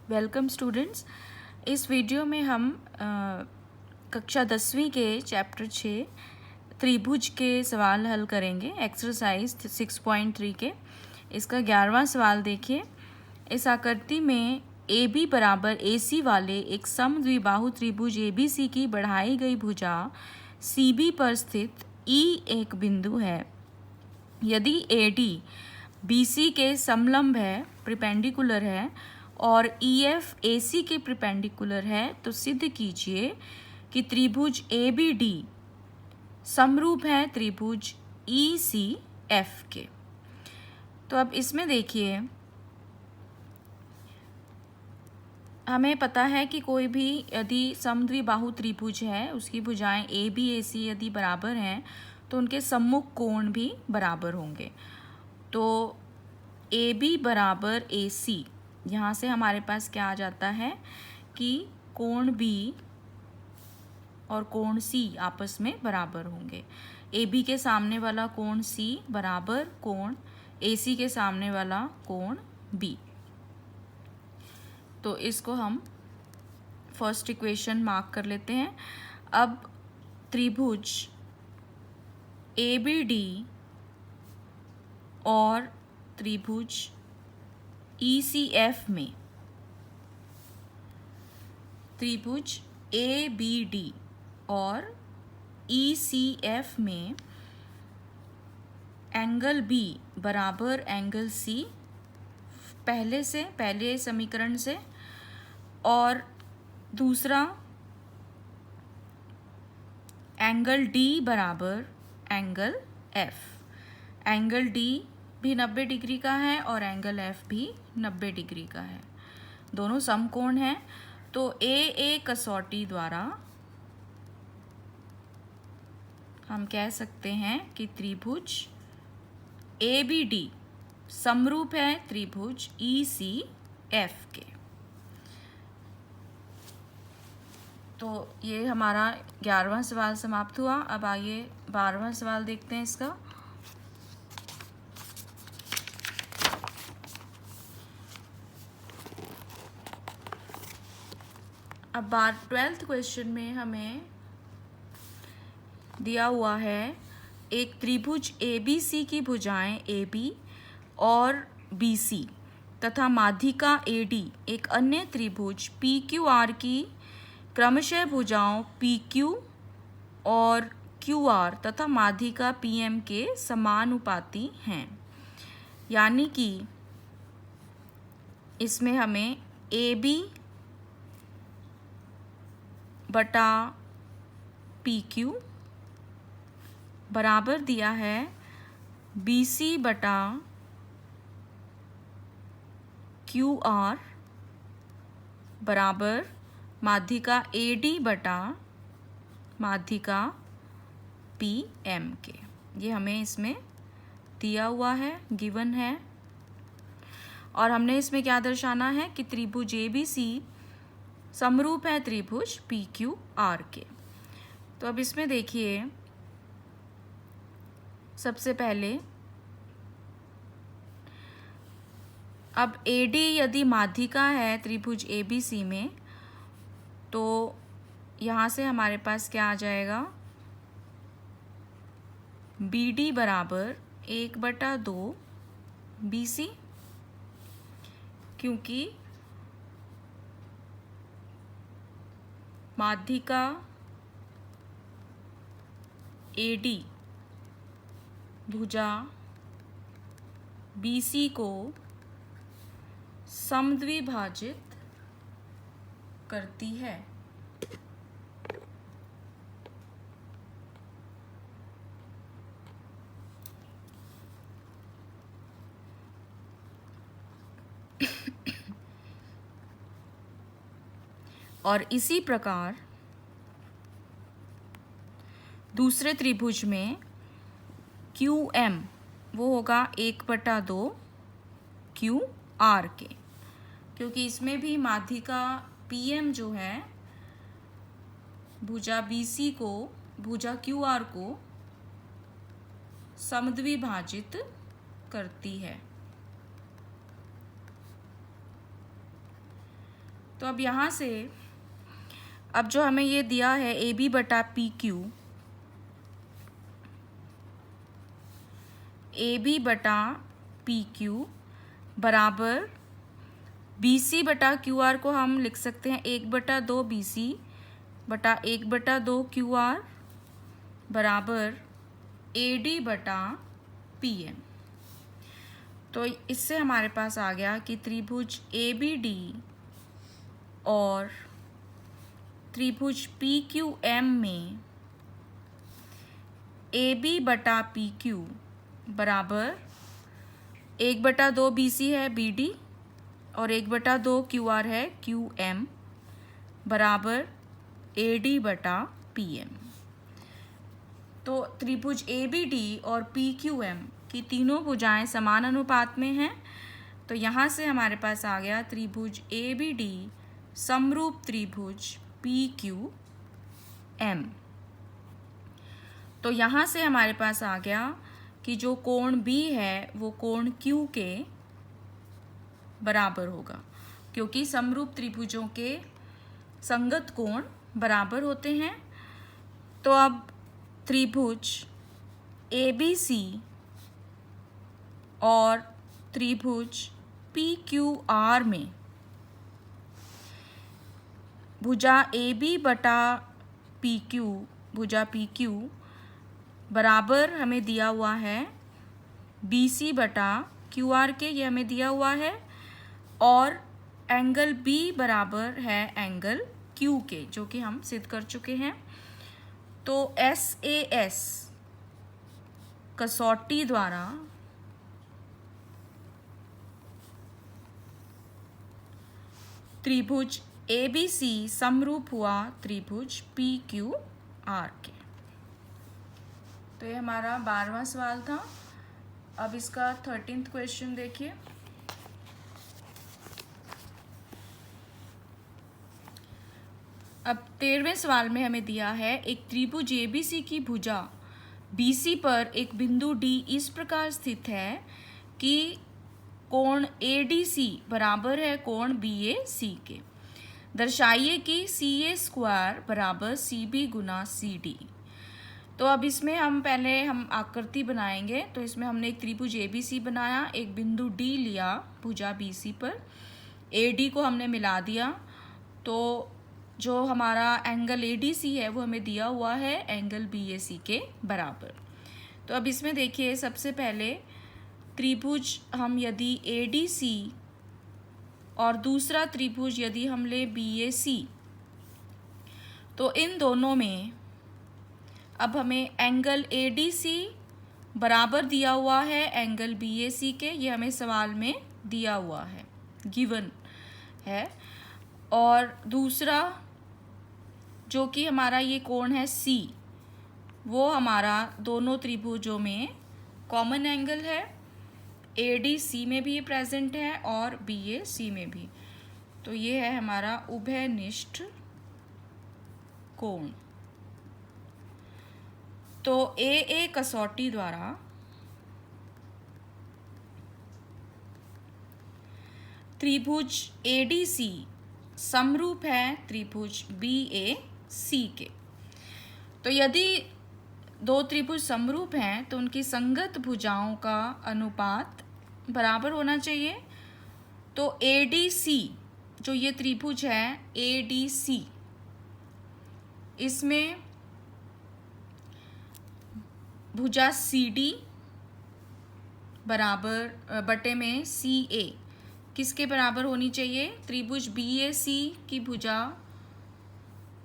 Welcome students. इस video में हम कक्षा 10वीं के चैप्टर 6 त्रिभुज के सवाल हल करेंगे। एक्सरसाइज 6.3 के इसका 11वां सवाल देखिए। इस आकृति में ए बी बराबर ए सी वाले एक समद्विबाहु त्रिभुज ए बी सी की बढ़ाई गई भुजा सी बी पर स्थित ई एक बिंदु है। यदि ए डी बी सी के समलंब है, प्रिपेंडिकुलर है, और ई एफ ए सी के प्रिपेंडिकुलर है, तो सिद्ध कीजिए कि त्रिभुज ए बी डी समरूप है त्रिभुज ई सी एफ के। तो अब इसमें देखिए, हमें पता है कि कोई भी यदि समद्विबाहु त्रिभुज है उसकी भुजाएं ए बी ए सी यदि बराबर हैं तो उनके सम्मुख कोण भी बराबर होंगे। तो ए बी बराबर ए सी, यहाँ से हमारे पास क्या आ जाता है कि कोण बी और कोण सी आपस में बराबर होंगे। ए बी के सामने वाला कोण सी बराबर कोण ए सी के सामने वाला कोण बी। तो इसको हम फर्स्ट इक्वेशन मार्क कर लेते हैं। अब त्रिभुज ए बी डी और त्रिभुज ई सी एफ में, त्रिभुज ए बी डी और ई सी एफ में एंगल बी बराबर एंगल सी पहले समीकरण से, और दूसरा एंगल डी बराबर एंगल एफ। एंगल डी भी 90 डिग्री का है और एंगल एफ भी 90 डिग्री का है, दोनों समकोण हैं। तो ए कसौटी द्वारा हम कह सकते हैं कि त्रिभुज ए बी डी समरूप है त्रिभुज ई सी एफ के। तो ये हमारा 11वां सवाल समाप्त हुआ। अब आइए 12वां सवाल देखते हैं इसका। अब 12th क्वेश्चन में हमें दिया हुआ है एक त्रिभुज ए बी सी की भुजाएं ए बी और बी सी तथा माध्यिका ए डी एक अन्य त्रिभुज पी क्यू आर की क्रमशः भुजाओं पी क्यू और क्यू आर तथा माध्यिका पी एम के समानुपाती हैं। यानी कि इसमें हमें ए बी बटा पी क्यू बराबर दिया है बी सी बटा क्यू आर बराबर माध्यिका ए डी बटा माध्यिका पी एम के। ये हमें इसमें दिया हुआ है, गिवन है। और हमने इसमें क्या दर्शाना है कि त्रिभुज ए बी सी समरूप है त्रिभुज पी क्यू आर के। तो अब इसमें देखिए, सबसे पहले अब ए डी यदि माध्यिका है त्रिभुज ए बी सी में, तो यहाँ से हमारे पास क्या आ जाएगा, बी डी बराबर 1/2 बी सी, क्योंकि माध्यिका ए डी भुजा बी सी को समद्विभाजित करती है। और इसी प्रकार दूसरे त्रिभुज में क्यू एम वो होगा 1/2 क्यू आर के, क्योंकि इसमें भी माध्यिका पी एम जो है भुजा बी सी को, भुजा क्यू आर को समद्विभाजित करती है। तो अब यहाँ से अब जो हमें ये दिया है ए बी बटा पी क्यू, ए बी बटा पी क्यू बराबर बी सी बटा क्यू आर को हम लिख सकते हैं 1/2 बी सी बटा 1/2 क्यू आर बराबर ए डी बटा पी एम। तो इससे हमारे पास आ गया कि त्रिभुज ए बी डी और त्रिभुज पी क्यू एम में ए बी बटा पी क्यू बराबर 1/2 बी सी है बी डी और 1/2 क्यू आर है क्यू एम बराबर ए डी बटा पी एम। तो त्रिभुज ए बी डी और पी क्यू एम की तीनों भुजाएं समान अनुपात में हैं। तो यहाँ से हमारे पास आ गया त्रिभुज ए बी डी समरूप त्रिभुज पी क्यू एम। तो यहाँ से हमारे पास आ गया कि जो कोण B है वो कोण Q के बराबर होगा, क्योंकि समरूप त्रिभुजों के संगत कोण बराबर होते हैं। तो अब त्रिभुज ABC और त्रिभुज PQR में भुजा AB बटा PQ, भुजा PQ बराबर हमें दिया हुआ है BC बटा QR के, ये हमें दिया हुआ है, और एंगल B बराबर है एंगल Q के, जो कि हम सिद्ध कर चुके हैं। तो SAS कसौटी द्वारा त्रिभुज ABC समरूप हुआ त्रिभुज PQR के। तो ये हमारा 12वां सवाल था। अब इसका 13th क्वेश्चन देखिए। अब 13वें सवाल में हमें दिया है एक त्रिभुज ABC की भुजा BC पर एक बिंदु D इस प्रकार स्थित है कि कोण ADC बराबर है कोण BAC के। दर्शाइए कि CA² बराबर CB गुना CD। तो अब इसमें हम आकृति बनाएंगे। तो इसमें हमने एक त्रिभुज ABC बनाया, एक बिंदु D लिया भुजा BC पर, AD को हमने मिला दिया। तो जो हमारा एंगल ADC है वो हमें दिया हुआ है एंगल BAC के बराबर। तो अब इसमें देखिए, सबसे पहले त्रिभुज हम यदि ADC और दूसरा त्रिभुज यदि हम ले BAC, तो इन दोनों में अब हमें एंगल ADC बराबर दिया हुआ है एंगल BAC के, ये हमें सवाल में दिया हुआ है, गिवन है। और दूसरा जो कि हमारा ये कोण है C, वो हमारा दोनों त्रिभुजों में कॉमन एंगल है, ADC में भी प्रेजेंट है और BAC में भी। तो ये है हमारा उभयनिष्ठ कोण। तो AA कसौटी द्वारा त्रिभुज ADC समरूप है त्रिभुज BAC के। तो यदि दो त्रिभुज समरूप हैं तो उनकी संगत भुजाओं का अनुपात बराबर होना चाहिए। तो ADC जो ये त्रिभुज है ADC, इसमें भुजा CD बराबर बटे में CA किसके बराबर होनी चाहिए? त्रिभुज BAC की भुजा,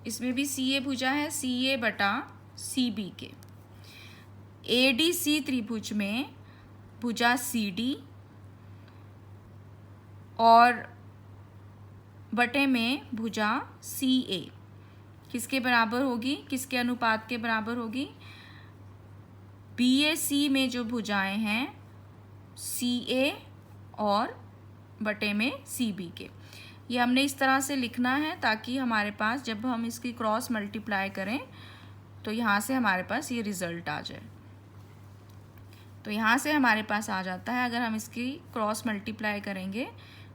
इसमें भी CA भुजा है, CA बटा CB के। ADC त्रिभुज में भुजा CD और बटे में भुजा CA किसके बराबर होगी, किसके अनुपात के बराबर होगी? BAC में जो भुजाएं हैं CA और बटे में CB के। ये हमने इस तरह से लिखना है ताकि हमारे पास जब हम इसकी क्रॉस मल्टीप्लाई करें तो यहाँ से हमारे पास ये रिज़ल्ट आ जाए। तो यहाँ से हमारे पास आ जाता है, अगर हम इसकी क्रॉस मल्टीप्लाई करेंगे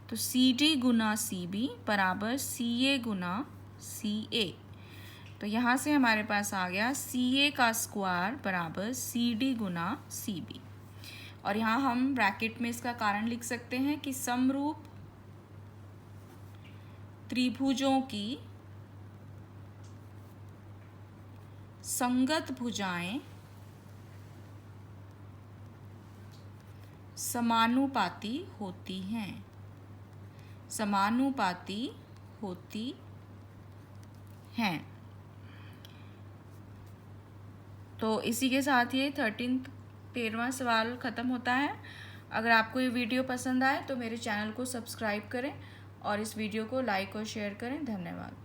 तो सी डी गुना सी बी बराबर सी ए गुना सी ए। तो यहाँ से हमारे पास आ गया सी ए का स्क्वायर बराबर सी डी गुना सी बी। और यहाँ हम ब्रैकेट में इसका कारण लिख सकते हैं कि समरूप त्रिभुजों की संगत भुजाएं समानुपाती होती हैं, समानुपाती होती हैं। तो इसी के साथ ये 13वां सवाल ख़त्म होता है। अगर आपको ये वीडियो पसंद आए तो मेरे चैनल को सब्सक्राइब करें और इस वीडियो को लाइक और शेयर करें। धन्यवाद।